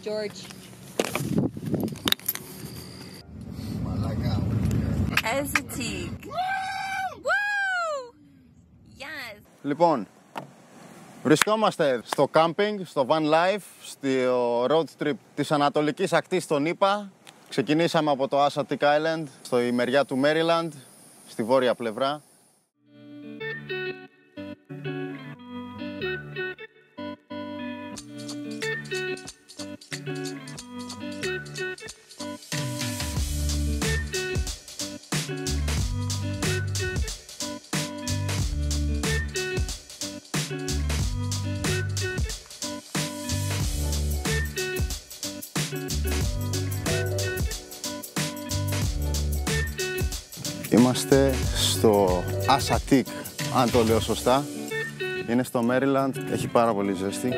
George. Μαλάκα. Aesthetic. Woo! Yes. Λοιπόν, βρισκόμαστε στο camping, στο van life, στο road trip της Ανατολικής Ακτής των ΗΠΑ. Ξεκινήσαμε από το Assateague Island, στο η μεριά του Maryland, στη βόρεια πλευρά. Είμαστε στο Assateague, αν το λέω σωστά. Είναι στο Maryland, έχει πάρα πολύ ζέστη.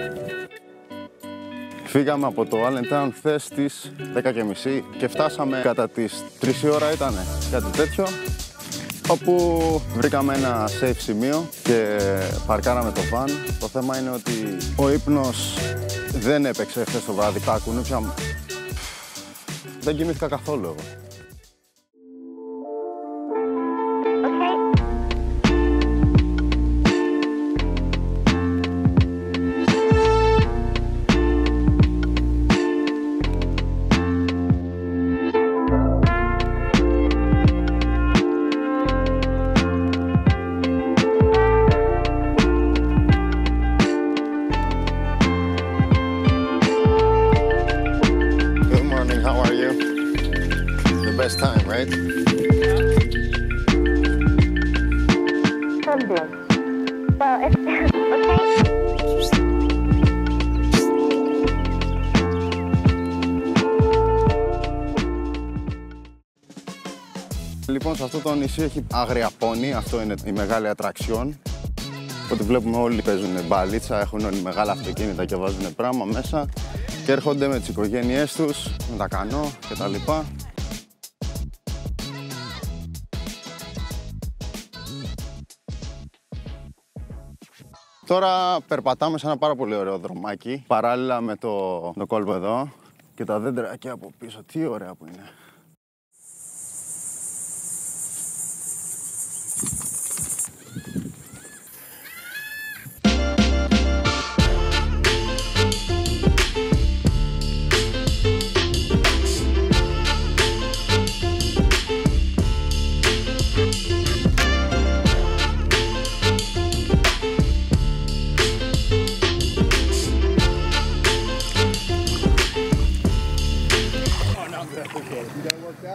Φύγαμε από το Allentown χθες στις 10:30 και φτάσαμε κατά τις 3 η ώρα ήτανε, κάτι τέτοιο, όπου βρήκαμε ένα safe σημείο και παρκάραμε το van. Το θέμα είναι ότι ο ύπνος δεν έπαιξε χθες το βράδυ, τα κουνούπια μου. Δεν κοιμήθηκα καθόλου εγώ. Best time, right? Something. Well, it's okay. Λοιπόν, σε αυτό το νησί έχει άγρια πόνι, αυτό είναι η μεγάλη ατραξιόν. Ό,τι βλέπουμε όλοι παίζουν μπαλίτσα, έχουν όλοι μεγάλα αυτοκίνητα και βάζουν πράγμα μέσα και έρχονται με τις οικογένειές τους, με τα κανό και τα λοιπά. Τώρα περπατάμε σε ένα πάρα πολύ ωραίο δρομάκι, παράλληλα με το κόλπο εδώ και τα δέντρα εκεί από πίσω. Τι ωραία που είναι.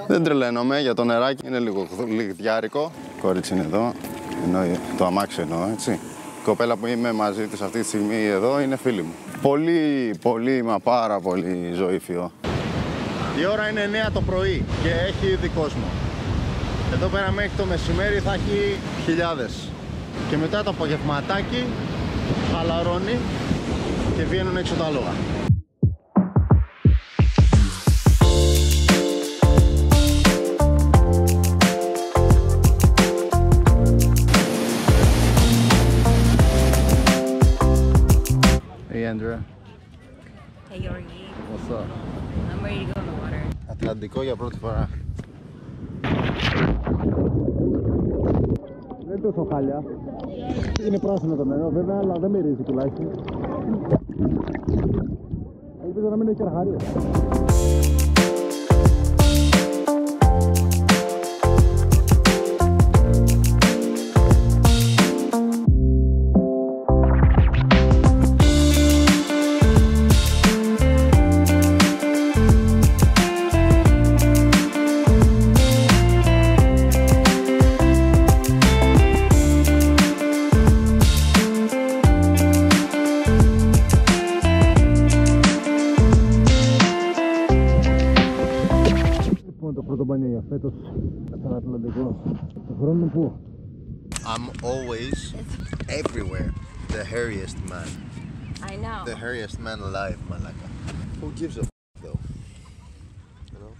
Δεν τρελαίνομαι για το νεράκι, είναι λίγο λιγδιάρικο. Κόριτσι είναι εδώ, ενώ το αμάξι εννοώ, έτσι. Η κοπέλα που είμαι μαζί της αυτή τη στιγμή εδώ είναι φίλη μου. Πολύ, μα πάρα πολύ ζωήφιο. Η ώρα είναι 9 το πρωί και έχει ήδη κόσμο. Εδώ πέρα μέχρι το μεσημέρι θα έχει χιλιάδες. Και μετά το απογευματάκι χαλαρώνει και βγαίνουν έξω τα άλογα. Andrea. Hey, Yorgi. What's up? I'm ready to go in the water. Ατλαντικό για πρώτη φορά. Δεν είναι τόσο χάλια. Είναι πράσινο το νερό βέβαια, αλλά δεν μυρίζει τουλάχιστον. Ελπίζω να μην έχει καρχαρίες. I'm always everywhere the hairiest man. I know. The hairiest man alive, malaka. Who gives a though? You know?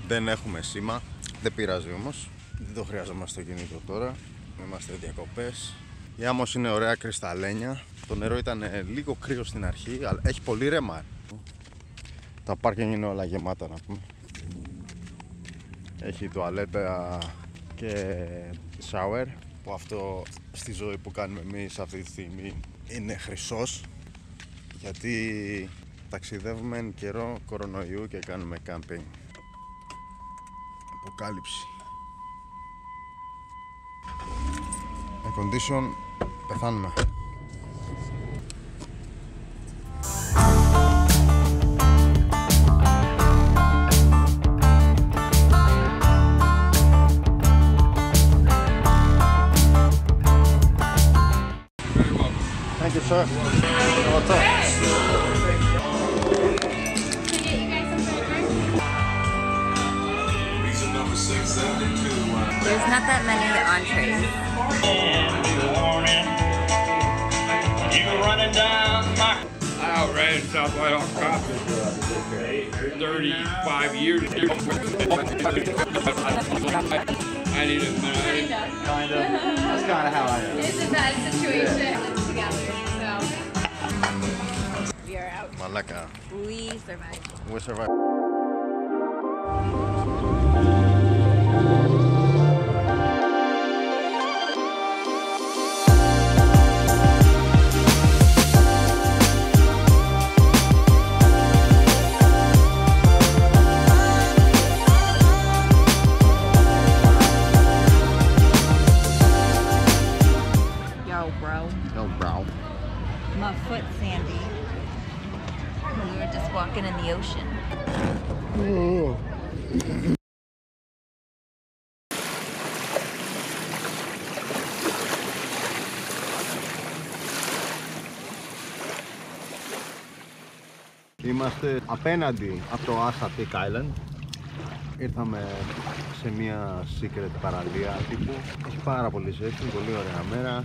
Δεν έχουμε σήμα, δεν πειράζει όμως. Δεν το χρειάζομαστε στο κινητό τώρα. Είμαστε διακοπές. Η άμμος είναι ωραία κρυσταλλένια. Το νερό ήταν λίγο κρύο στην αρχή, αλλά έχει πολύ ρέμα. Τα πάρκινγκ είναι όλα γεμάτα, να πούμε. Έχει τουαλέτα και shower, που αυτό στη ζωή που κάνουμε εμείς αυτή τη στιγμή είναι χρυσός, γιατί ταξιδεύουμε εν καιρό κορονοϊού και κάνουμε κάμπινγκ. Αποκάλυψη. Air condition, πεθάνουμε. Thank you, sir. What's up? There's not that many entrees. I outran South White Hawk Cop 35 years ago. I need a minute. Kind of. That's kind of how I am. It's a bad situation together, so. We are out. Μαλάκα. We survived. We survived. Yo, bro. My foot sandy. We were just walking in the ocean. Είμαστε απέναντι από το Asa Peak Island. Ήρθαμε σε μια secret παραλία τύπου. Έχει πάρα πολύ ζέστη, πολύ ωραία μέρα.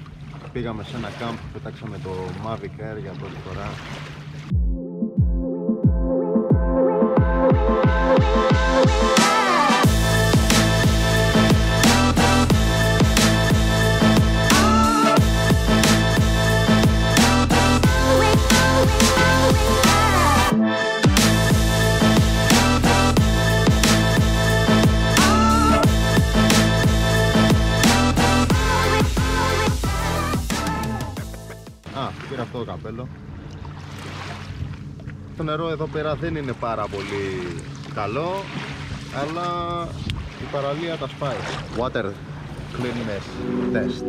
Πήγαμε σε ένα camp, πετάξαμε το Mavic Air για πρώτη φορά. Πήρα αυτό το καπέλο. Το νερό εδώ πέρα δεν είναι πάρα πολύ καλό, αλλά η παραλία τα σπάει. Water cleanness test.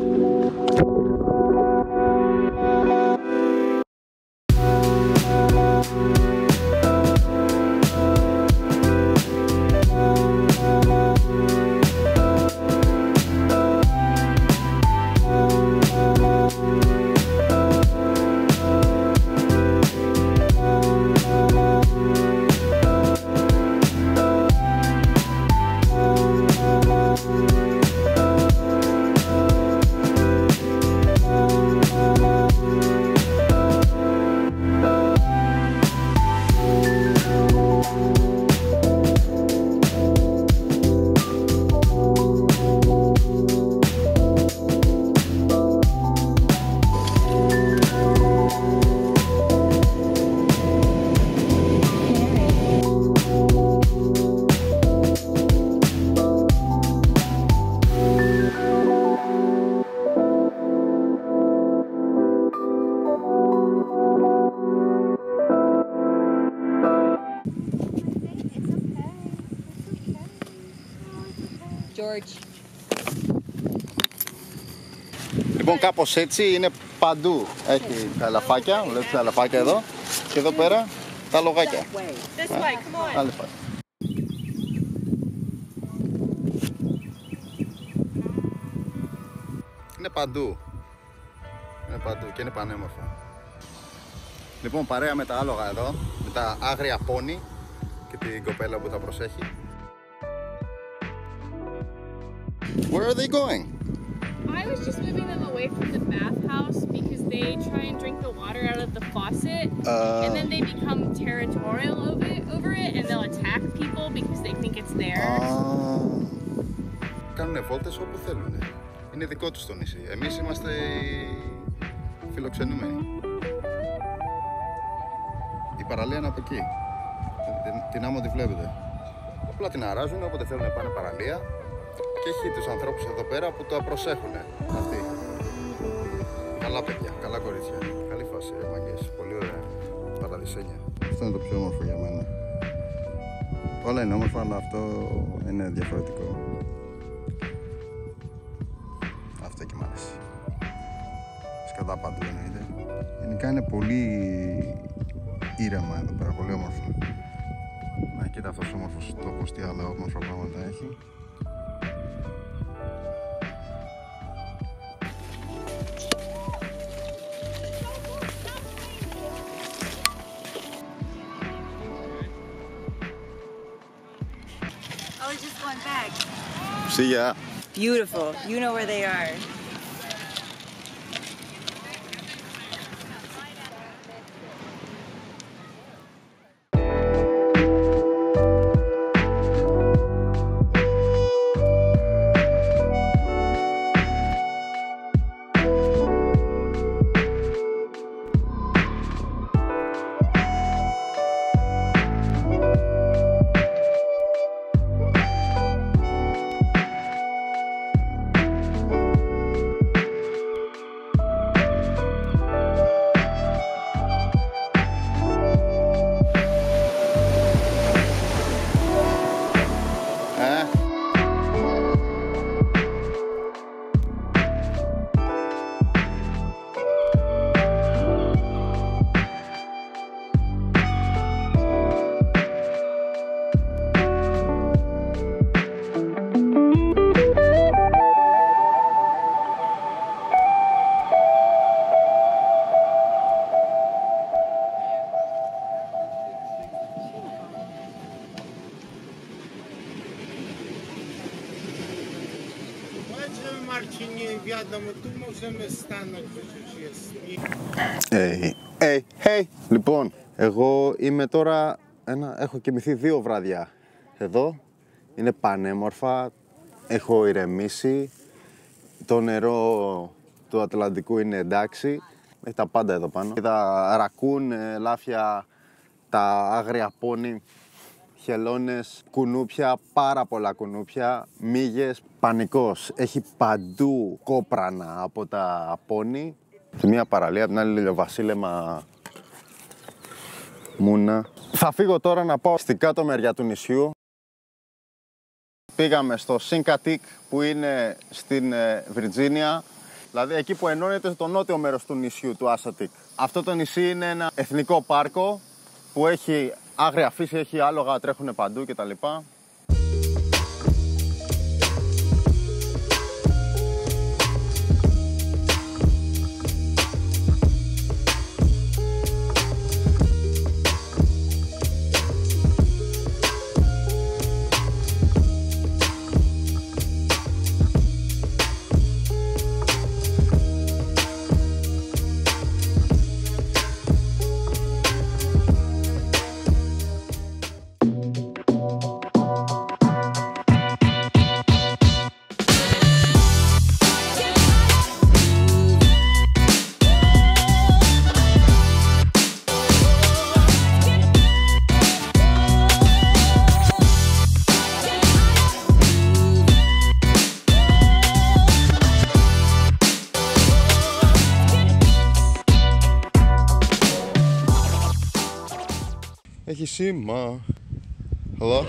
George. Λοιπόν, κάπως έτσι είναι παντού. Έχει τα ελαφάκια, βλέπετε τα ελαφάκια εδώ. Και εδώ πέρα τα λογάκια. This way, come on. Άλλη φάση. Είναι παντού. Είναι παντού και είναι πανέμορφο. Λοιπόν, παρέα με τα άλογα εδώ, με τα άγρια πόνι και την κοπέλα που τα προσέχει. Where are they going? I was just moving them away from the bathhouse because they try and drink the water out of the faucet and then they become territorial over it and they'll attack people because they think it's theirs. Κάνουνε βόλτες όπου θέλουν. Είναι δικό τους το νησί. Εμείς είμαστε οι φιλοξενούμενοι. Η παραλία είναι από εκεί. Την άμμο τη βλέπετε. Απλά την αράζουν όποτε θέλουν να πάνε παραλία και έχει τους ανθρώπους εδώ πέρα που το προσέχουν. Αυτοί. Καλά παιδιά, καλά κορίτσια. Καλή φάση, μαγκές. Πολύ ωραία. Παραδεισένια. Αυτό είναι το πιο όμορφο για μένα. Όλα είναι όμορφα, αλλά αυτό είναι διαφορετικό. Αυτό και μ' αρέσει. Σκατά παντού εννοείται. Γενικά είναι πολύ ήρεμα εδώ πέρα, πολύ όμορφο. Να, κοίτα αυτός ο όμορφος τόπος, τι άλλα όμορφα πράγματα έχει. Oh, it's just going back. See ya. Beautiful. You know where they are. Marcinie, wiadomo, tu możemy stanąć, przecież jest. Hey. Λοιπόν, εγώ είμαι τώρα, έχω κοιμηθεί 2 βράδια εδώ. Είναι πανέμορφα, έχω ηρεμήσει. Το νερό του Ατλαντικού είναι εντάξει. Έχει τα πάντα εδώ πάνω. Είδα ρακούν, λάφια, τα άγρια πόνι, χελώνες, κουνούπια, πάρα πολλά κουνούπια, μύγες, πανικός. Έχει παντού κόπρανα από τα πόνι. Τη μία παραλία, την άλλη ηλιοβασίλεμα μούνα. Θα φύγω τώρα να πάω στην κάτω μεριά του νησιού. Πήγαμε στο Σίνκατικ που είναι στην Βιρτζίνια, δηλαδή εκεί που ενώνεται στο νότιο μέρος του νησιού του Άσατικ. Αυτό το νησί είναι ένα εθνικό πάρκο που έχει άγρια φύση, έχει άλογα, τρέχουν παντού κτλ. Έχει σήμα. Hello?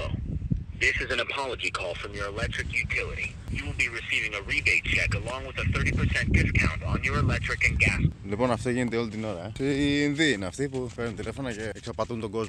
This is an apology call from your electric utility. You will be receiving a rebate check along with a 30% discount on your electric and gas. Λοιπόν, αυτό γίνεται όλη την ώρα. Οι Ινδοί είναι αυτοί που παίρνουν τηλέφωνα και εξαπατούν τον κόσμο.